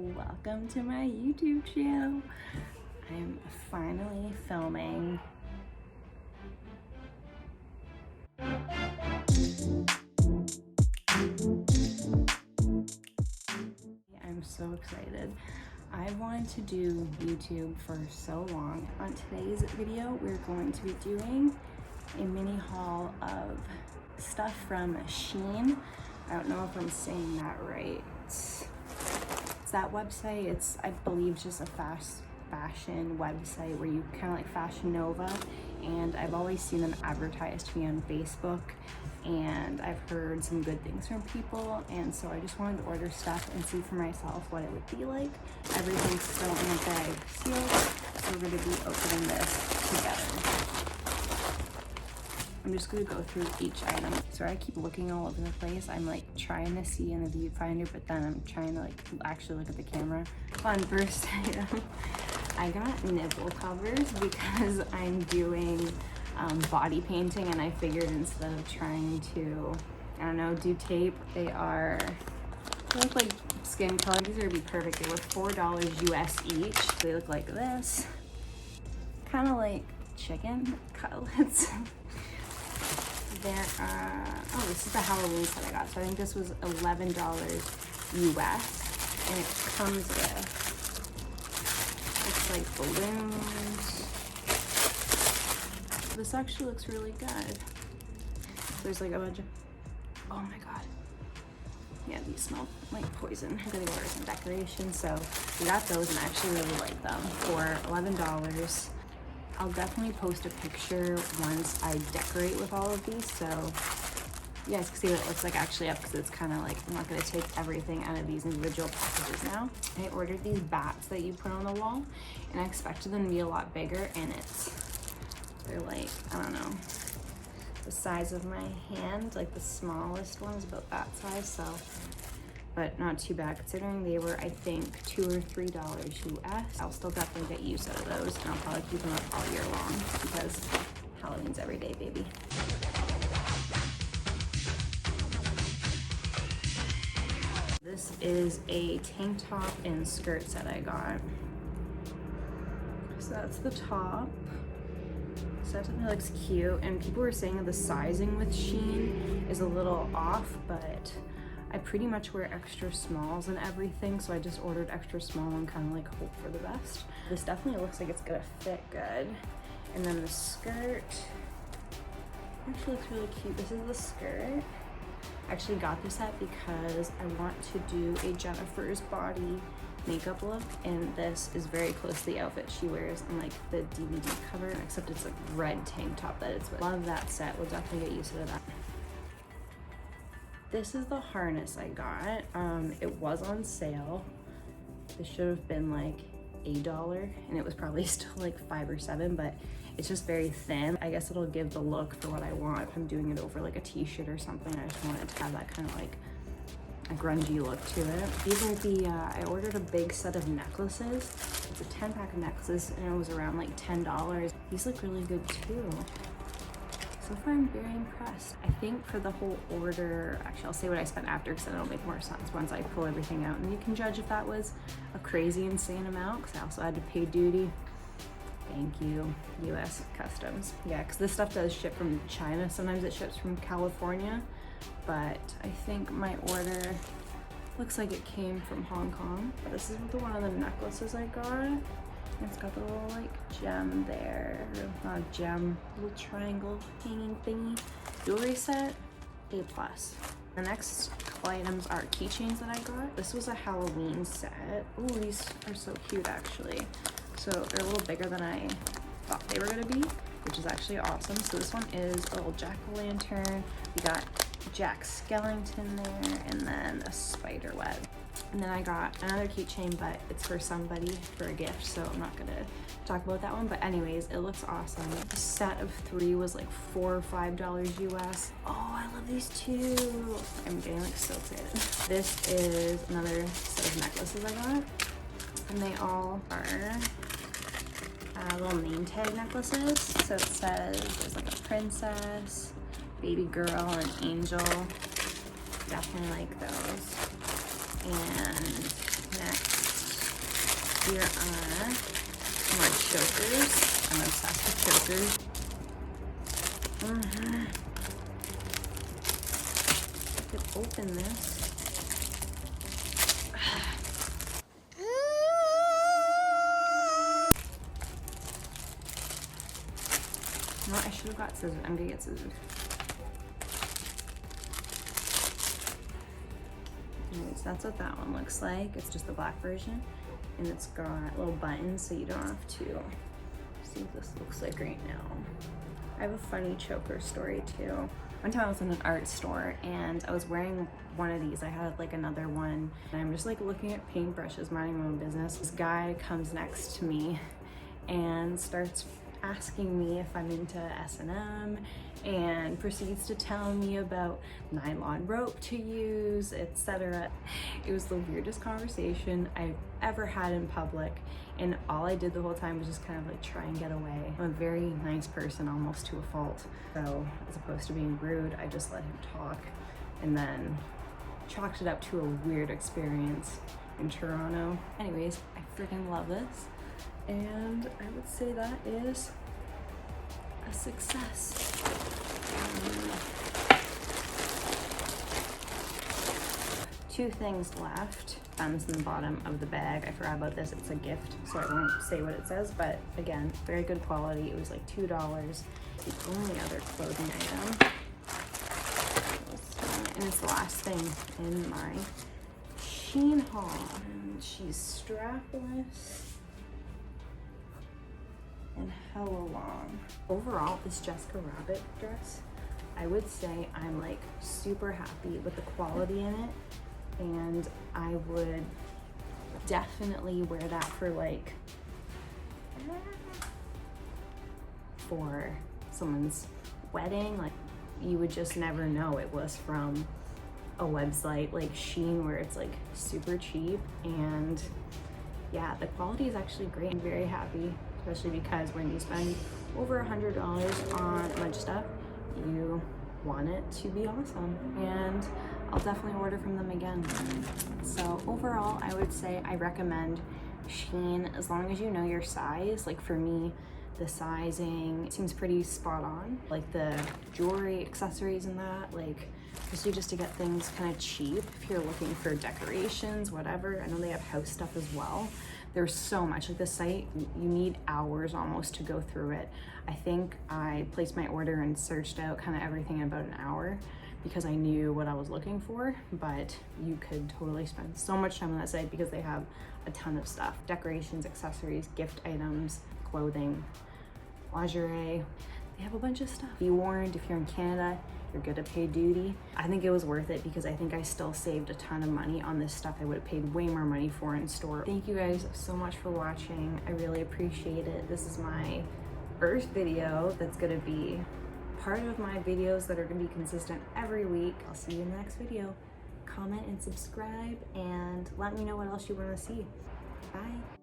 Welcome to my YouTube channel. I'm finally filming. I'm so excited. I wanted to do YouTube for so long. On today's video, we're going to be doing a mini haul of stuff from SHEIN. I don't know if I'm saying that right. It's that website. It's, I believe, just a fast fashion website where you kind of like Fashion Nova, and I've always seen them advertised to me on Facebook, and I've heard some good things from people, and so I just wanted to order stuff and see for myself what it would be like. Everything's still in a bag sealed, so we're going to be opening this together. I'm just going to go through each item. So I keep looking all over the place. I'm like trying to see in the viewfinder, but then I'm trying to like actually look at the camera. On first item, I got nipple covers because I'm doing body painting, and I figured instead of trying to, I don't know, do tape, they look like skin color. These are gonna be perfect. They were $4 US each. They look like this, kind of like chicken cutlets. There are, oh, this is the Halloween set I got. So I think this was $11 US, and it comes with, it's like balloons. This actually looks really good. There's like a bunch of, oh my God. Yeah, these smell like poison. I'm gonna order some decorations. So we got those, and I actually really like them for $11. I'll definitely post a picture once I decorate with all of these, so you guys can see what it looks like actually up, because it's kind of like, I'm not going to take everything out of these individual packages now. I ordered these bats that you put on the wall, and I expected them to be a lot bigger, and they're like, I don't know, the size of my hand. Like the smallest one is about that size, so, but not too bad considering they were, I think, $2 or $3 US. I'll still definitely get use out of those, and I'll probably keep them up all year long because Halloween's every day, baby. This is a tank top and skirt set I got. So that's the top. So that definitely looks cute, and people were saying that the sizing with SHEIN is a little off, but I pretty much wear extra smalls and everything, so I just ordered extra small and kind of like hope for the best. This definitely looks like it's gonna fit good. And then the skirt actually looks really cute. This is the skirt. I actually got this set because I want to do a Jennifer's Body makeup look, and this is very close to the outfit she wears on like the DVD cover, except it's like red tank top that it's with. Love that set. We'll definitely get used to that. This is the harness I got. It was on sale. This should have been like $8, and it was probably still like $5 or $7, but it's just very thin. I guess it'll give the look for what I want if I'm doing it over like a t-shirt or something. I just wanted to have that kind of like a grungy look to it. These are the, I ordered a big set of necklaces. It's a 10-pack of necklaces, and it was around like $10. These look really good too. So far, I'm very impressed. I think for the whole order, actually I'll say what I spent after, because then it'll make more sense once I pull everything out, and you can judge if that was a crazy insane amount, because I also had to pay duty. Thank you, US Customs. Yeah, because this stuff does ship from China. Sometimes it ships from California, but I think my order looks like it came from Hong Kong. This is one of the necklaces I got. It's got the little like gem there, not a gem, little triangle hanging thingy. Jewelry set, A+. The next couple items are keychains that I got. This was a Halloween set. Ooh, these are so cute actually. So they're a little bigger than I thought they were gonna be, which is actually awesome. So this one is a little jack-o'-lantern. We got Jack Skellington there, and then a spider web. And then I got another keychain, but it's for somebody for a gift, so I'm not gonna talk about that one. But anyways, it looks awesome. The set of 3 was like $4 or $5 US. Oh, I love these too. I'm getting like so excited. This is another set of necklaces I got, and they all are little name tag necklaces. So it says there's like a princess, baby girl, and angel. Definitely like those. And next Here are more chokers. I'm obsessed with chokers. I could open this. No, I should have got scissors. I'm gonna get scissors. Anyways, that's what that one looks like. It's just the black version, and it's got little buttons so you don't have to see what this looks like right now. I have a funny choker story too. One time I was in an art store and I was wearing one of these. I had like another one, and I'm just like looking at paintbrushes, minding my own business. This guy comes next to me and starts asking me if I'm into S&M and proceeds to tell me about nylon rope to use, etc. It was the weirdest conversation I've ever had in public, and all I did the whole time was just kind of like try and get away. I'm a very nice person, almost to a fault. So as opposed to being rude, I just let him talk and then chalked it up to a weird experience in Toronto. Anyways, I freaking love this. And I would say that is a success. Two things left. Thumbs in the bottom of the bag. I forgot about this. It's a gift, so I won't say what it says, but again, very good quality. It was like $2. The only other clothing item. And it's the last thing in my SHEIN haul. And she's strapless and hella long. Overall, this Jessica Rabbit dress, I would say I'm like super happy with the quality in it, and I would definitely wear that for like for someone's wedding. Like, you would just never know it was from a website like SHEIN, where it's like super cheap. And yeah, the quality is actually great. I'm very happy, especially because when you spend over $100 on a bunch of stuff, you want it to be awesome. And I'll definitely order from them again. So overall, I would say I recommend SHEIN as long as you know your size. Like for me, the sizing seems pretty spot on. Like the jewelry, accessories and that, like especially just to get things kind of cheap if you're looking for decorations, whatever. I know they have house stuff as well. There's so much. Like the site, you need hours almost to go through it. I think I placed my order and searched out kind of everything in about an hour because I knew what I was looking for, but you could totally spend so much time on that site because they have a ton of stuff. Decorations, accessories, gift items, clothing, lingerie. They have a bunch of stuff. Be warned, if you're in Canada, you're gonna pay duty. I think it was worth it because I think I still saved a ton of money on this stuff I would have paid way more money for in store. Thank you guys so much for watching. I really appreciate it. This is my first video that's gonna be part of my videos that are gonna be consistent every week. I'll see you in the next video. Comment and subscribe and let me know what else you wanna see. Bye.